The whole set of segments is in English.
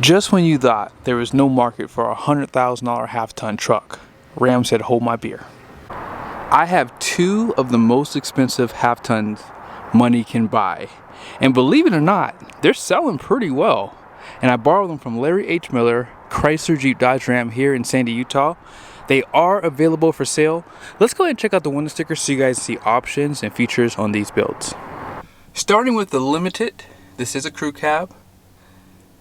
Just when you thought there was no market for a $100,000 half-ton truck, Ram said, hold my beer. I have two of the most expensive half-tons money can buy. And believe it or not, they're selling pretty well. And I borrowed them from Larry H. Miller, Chrysler Jeep Dodge Ram here in Sandy, Utah. They are available for sale. Let's go ahead and check out the window stickers so you guys see options and features on these builds. Starting with the Limited, this is a crew cab.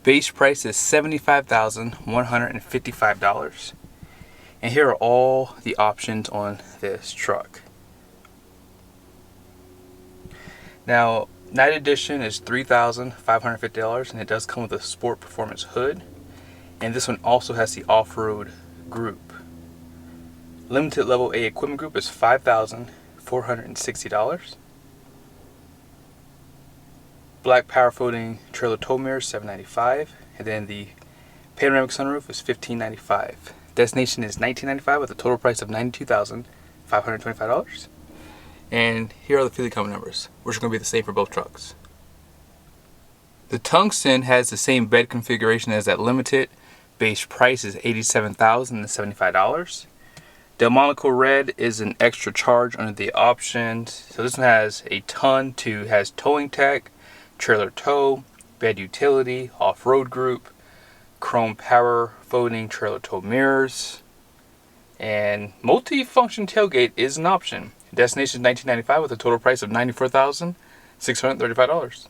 Base price is $75,155. And here are all the options on this truck. Now, Night Edition is $3,550, and it does come with a Sport Performance hood. And this one also has the off-road group. Limited Level A equipment group is $5,460. Black power folding trailer tow mirror $795, and then the panoramic sunroof is $1,595. Destination is $1,995 with a total price of $92,525. And here are the fuel economy numbers, which are going to be the same for both trucks. The Tungsten has the same bed configuration as that Limited. Base price is $87,075. Delmonico Red is an extra charge under the options. So this one has a ton has towing tech, trailer tow, bed utility, off-road group, chrome power folding trailer tow mirrors, and multi-function tailgate is an option. Destination is $1,995 with a total price of $94,635.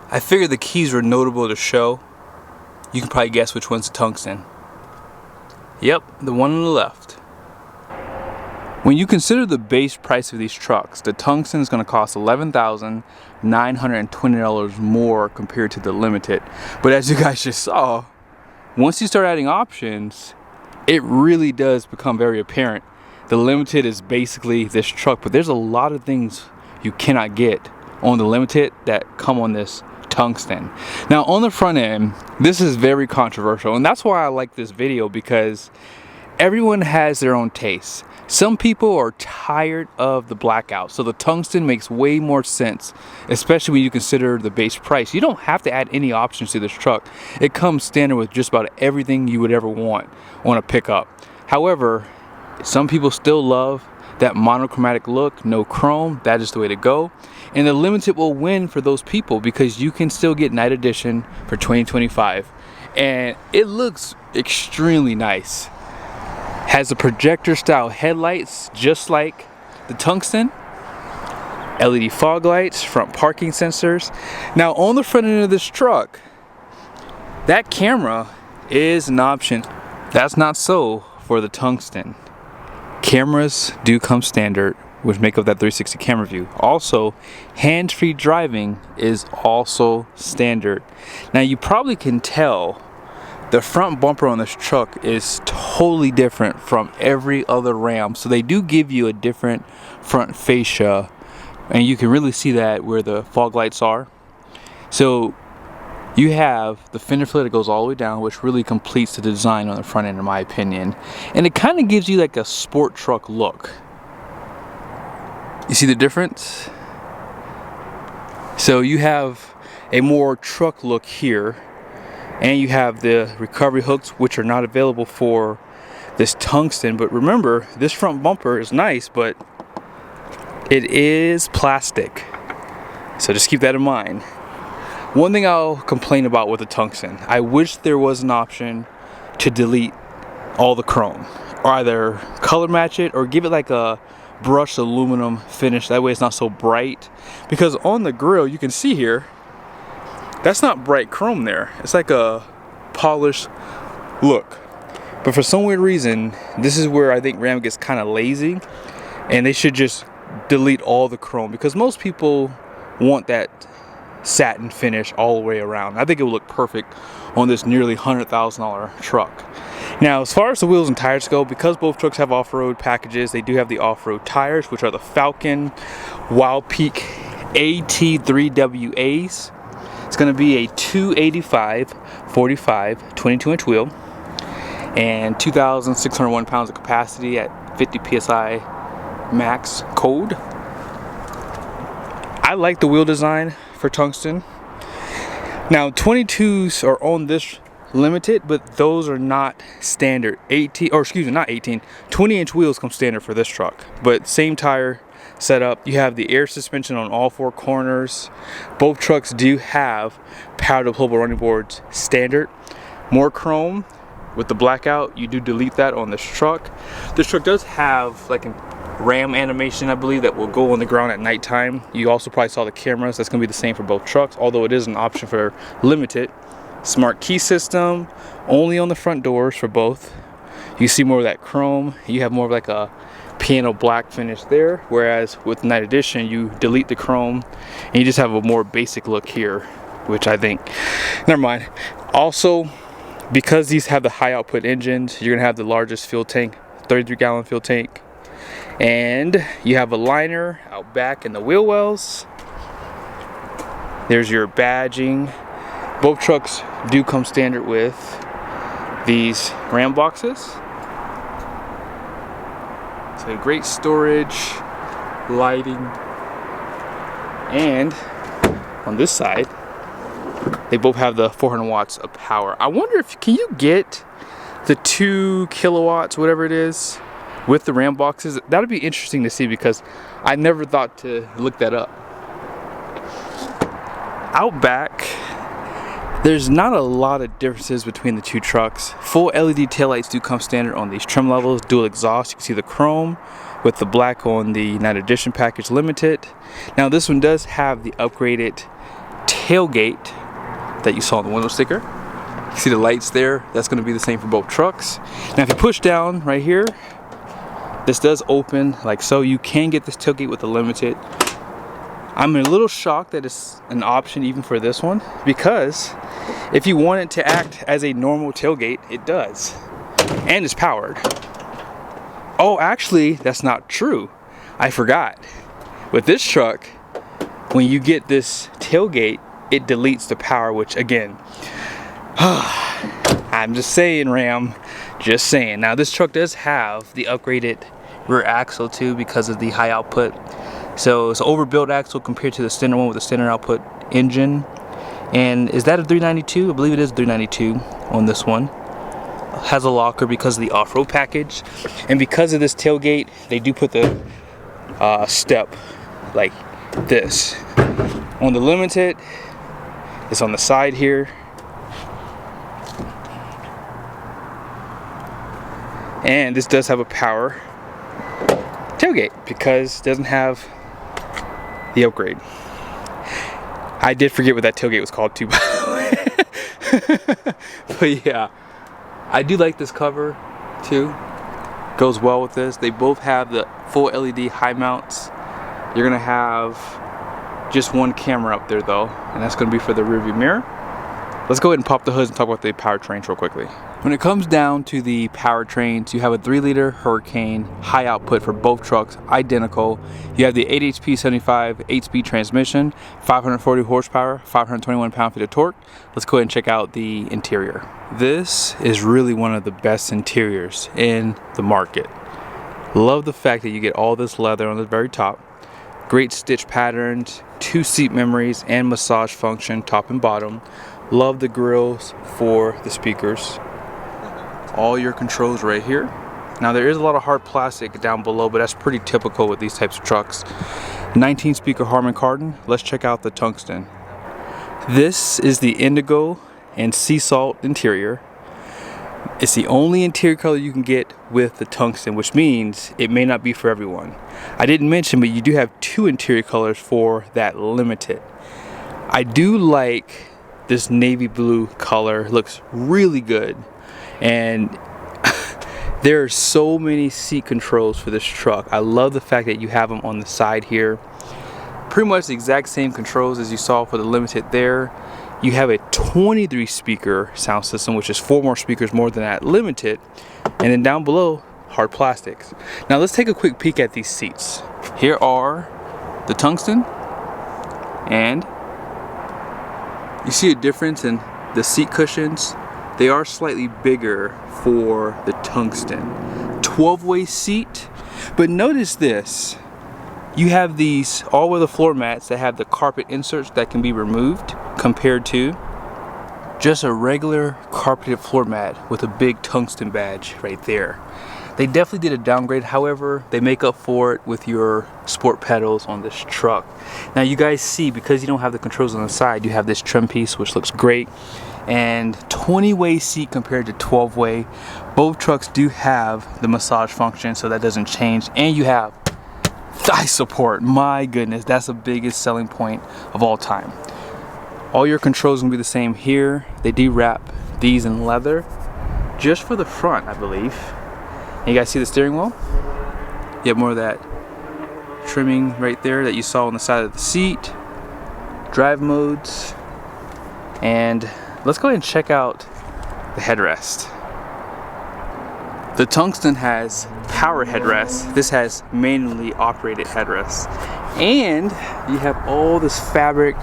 I figured the keys were notable to show. You can probably guess which one's the Tungsten. Yep, the one on the left. When you consider the base price of these trucks, the Tungsten is going to cost $11,920 more compared to the Limited. But as you guys just saw, once you start adding options, it really does become very apparent. The Limited is basically this truck, but there's a lot of things you cannot get on the Limited that come on this Tungsten. Now on the front end, this is very controversial, and that's why I like this video, because everyone has their own taste. Some people are tired of the blackout, so the Tungsten makes way more sense, especially when you consider the base price. You don't have to add any options to this truck. It comes standard with just about everything you would ever want on a pickup. However, some people still love that monochromatic look, no chrome. That is the way to go. And the Limited will win for those people because you can still get Night Edition for 2025. And it looks extremely nice. Has the projector style headlights just like the Tungsten. LED fog lights, front parking sensors. Now on the front end of this truck, that camera is an option. That's not so for the Tungsten. Cameras do come standard, which make up that 360 camera view. Also, hands-free driving is also standard. Now you probably can tell the front bumper on this truck is totally different from every other Ram. So they do give you a different front fascia, and you can really see that where the fog lights are. So you have the fender flare that goes all the way down, which really completes the design on the front end in my opinion. And it kind of gives you like a sport truck look. You see the difference? So you have a more truck look here, and you have the recovery hooks, which are not available for this Tungsten. But remember, this front bumper is nice, but it is plastic. So just keep that in mind. One thing I'll complain about with the Tungsten, I wish there was an option to delete all the chrome, or either color match it or give it like a brushed aluminum finish. That way it's not so bright. Because on the grill, you can see here, that's not bright chrome there. It's like a polished look. But for some weird reason, this is where I think Ram gets kind of lazy, and they should just delete all the chrome, because most people want that satin finish all the way around. I think it would look perfect on this nearly $100,000 truck. Now, as far as the wheels and tires go, because both trucks have off-road packages, they do have the off-road tires, which are the Falcon Wild Peak AT3WAs. It's going to be a 285 45 22-inch wheel and 2,601 pounds of capacity at 50 psi max cold. I like the wheel design for Tungsten. Now 22s are on this limited, but those are not standard. 18, or excuse me, not 18, 20-inch wheels come standard for this truck, but same tire setup. You have the air suspension on all 4 corners. Both trucks do have power deployable running boards standard. More chrome with the blackout. You do delete that on this truck. This truck does have like a ram animation, I believe, that will go on the ground at nighttime. You also probably saw the cameras. That's going to be the same for both trucks, although it is an option for limited. Smart key system only on the front doors for both. You see more of that chrome. You have more of like a piano black finish there, whereas with Night Edition you delete the chrome and you just have a more basic look here, which I think, never mind. Also, because these have the high output engines, you're gonna have the largest fuel tank, 33-gallon fuel tank, and you have a liner out back in the wheel wells. There's your badging. Both trucks do come standard with these ram boxes. So great storage, lighting, and on this side, they both have the 400 watts of power. I wonder if, can you get the 2 kilowatts, whatever it is, with the ram boxes? That would be interesting to see because I never thought to look that up. Out back, there's not a lot of differences between the 2 trucks. Full LED taillights do come standard on these trim levels. Dual exhaust, you can see the chrome with the black on the Night Edition package limited. Now this one does have the upgraded tailgate that you saw on the window sticker. You can see the lights there. That's going to be the same for both trucks. Now if you push down right here, this does open like so. You can get this tailgate with the limited. I'm a little shocked that it's an option even for this one, because if you want it to act as a normal tailgate, it does, and it's powered. Oh, actually, that's not true. I forgot. With this truck, when you get this tailgate, it deletes the power, which again, I'm just saying, Ram, just saying. Now this truck does have the upgraded rear axle too because of the high output. So it's an overbuilt axle compared to the standard one with the standard output engine. And is that a 392? I believe it is 392 on this one. Has a locker because of the off-road package. And because of this tailgate, they do put the step like this. On the limited, it's on the side here. And this does have a power tailgate because it doesn't have the upgrade. I did forget what that tailgate was called too, by the way. But yeah, I do like this cover too. Goes well with this. They both have the full LED high mounts. You're gonna have just one camera up there though, and that's gonna be for the rear view mirror. Let's go ahead and pop the hoods and talk about the powertrains real quickly. When it comes down to the powertrains, you have a 3-liter Hurricane, high output for both trucks, identical. You have the 8 HP 75 8-speed transmission, 540 horsepower, 521 pound-feet of torque. Let's go ahead and check out the interior. This is really one of the best interiors in the market. Love the fact that you get all this leather on the very top. Great stitch patterns, 2 seat memories, and massage function top and bottom. Love the grills for the speakers. All your controls right here. Now there is a lot of hard plastic down below, but that's pretty typical with these types of trucks. 19 speaker Harman Kardon. Let's check out the Tungsten. This is the indigo and sea salt interior. It's the only interior color you can get with the Tungsten, which means it may not be for everyone. I didn't mention, but you do have 2 interior colors for that limited. I do like this navy blue color. Looks really good. And there are so many seat controls for this truck. I love the fact that you have them on the side here. Pretty much the exact same controls as you saw for the limited there. You have a 23 speaker sound system, which is 4 more speakers more than that limited. And then down below, hard plastics. Now let's take a quick peek at these seats. Here are the Tungsten, and you see a difference in the seat cushions. They are slightly bigger for the Tungsten. 12-way seat, but notice this. You have these all-weather floor mats that have the carpet inserts that can be removed compared to just a regular carpeted floor mat with a big tungsten badge right there. They definitely did a downgrade, however, they make up for it with your sport pedals on this truck. Now you guys see, because you don't have the controls on the side, you have this trim piece which looks great, and 20-way seat compared to 12-way. Both trucks do have the massage function, so that doesn't change, and you have thigh support. My goodness, that's the biggest selling point of all time. All your controls will be the same here. They do wrap these in leather just for the front, I believe. And you guys see the steering wheel? You have more of that trimming right there that you saw on the side of the seat. Drive modes. And let's go ahead and check out the headrest. The Tungsten has power headrest. This has manually operated headrest. And you have all this fabric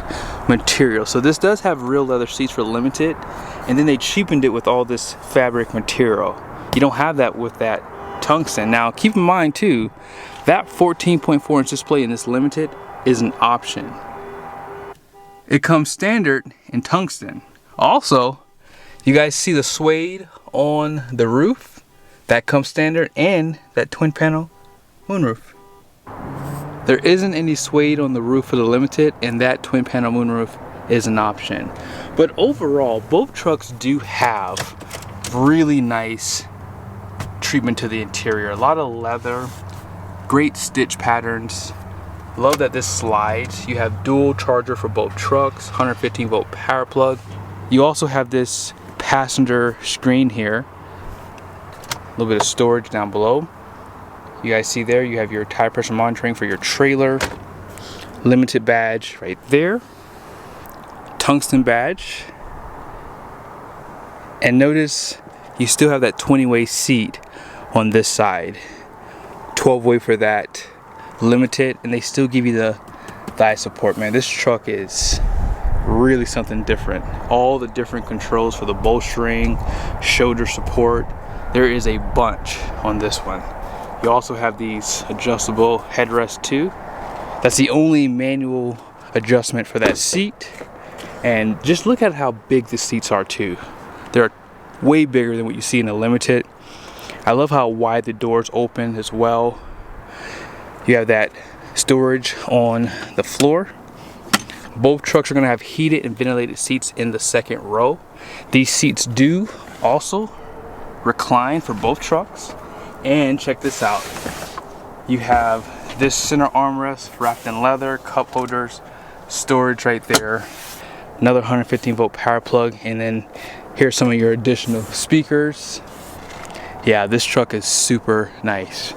material. So this does have real leather seats for limited, and then they cheapened it with all this fabric material. You don't have that with that Tungsten. Now keep in mind too, that 14.4 inch display in this limited is an option. It comes standard in Tungsten. Also, you guys see the suede on the roof? That comes standard, and that twin panel moonroof. There isn't any suede on the roof of the limited, and that twin panel moonroof is an option. But overall, both trucks do have really nice treatment to the interior. A lot of leather, great stitch patterns. Love that this slides. You have dual charger for both trucks, 115 volt power plug. You also have this passenger screen here. A little bit of storage down below. You guys see there, you have your tire pressure monitoring for your trailer. Limited badge right there. Tungsten badge. And notice you still have that 20-way seat on this side. 12-way for that limited, and they still give you the thigh support. Man, this truck is really something different. All the different controls for the bolstering, shoulder support. There is a bunch on this one. You also have these adjustable headrests too. That's the only manual adjustment for that seat. And just look at how big the seats are too. They're way bigger than what you see in the limited. I love how wide the doors open as well. You have that storage on the floor. Both trucks are going to have heated and ventilated seats in the second row. These seats do also recline for both trucks. And check this out. You have this center armrest wrapped in leather, cup holders, storage right there. Another 115 volt power plug, and then here's some of your additional speakers. Yeah, this truck is super nice.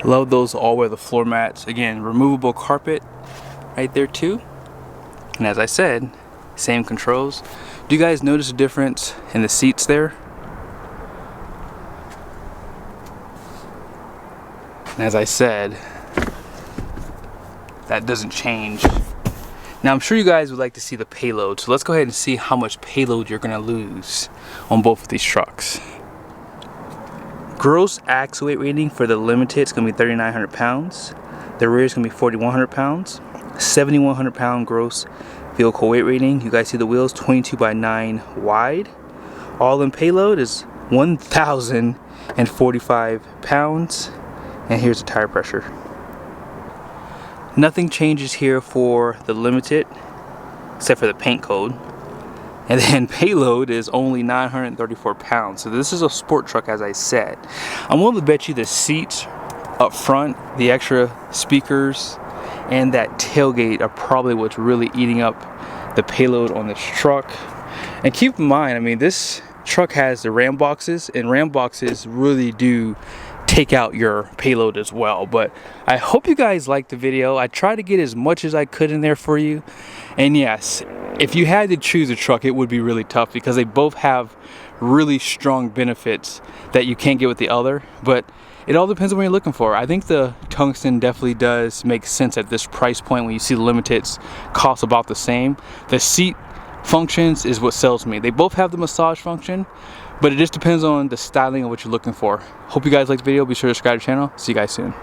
Love those all-weather floor mats. Again, removable carpet right there too. And as I said, same controls. Do you guys notice a difference in the seats there? And as I said, that doesn't change. Now I'm sure you guys would like to see the payload, so let's go ahead and see how much payload you're gonna lose on both of these trucks. Gross axle weight rating for the limited is gonna be 3,900 pounds. The rear is gonna be 4,100 pounds. 7,100 pound gross vehicle weight rating. You guys see the wheels, 22 by 9 wide. All in payload is 1,045 pounds. And here's the tire pressure. Nothing changes here for the limited, except for the paint code. And then payload is only 934 pounds. So this is a sport truck, as I said. I'm willing to bet you the seats up front, the extra speakers, and that tailgate are probably what's really eating up the payload on this truck. And keep in mind, I mean, this truck has the ram boxes, and ram boxes really do take out your payload as well. But I hope you guys liked the video. I tried to get as much as I could in there for you. And yes, if you had to choose a truck, it would be really tough because they both have really strong benefits that you can't get with the other. But it all depends on what you're looking for. I think the Tungsten definitely does make sense at this price point when you see the limiteds cost about the same. The seat functions is what sells me. They both have the massage function, but it just depends on the styling of what you're looking for. Hope you guys liked the video. Be sure to subscribe to the channel. See you guys soon.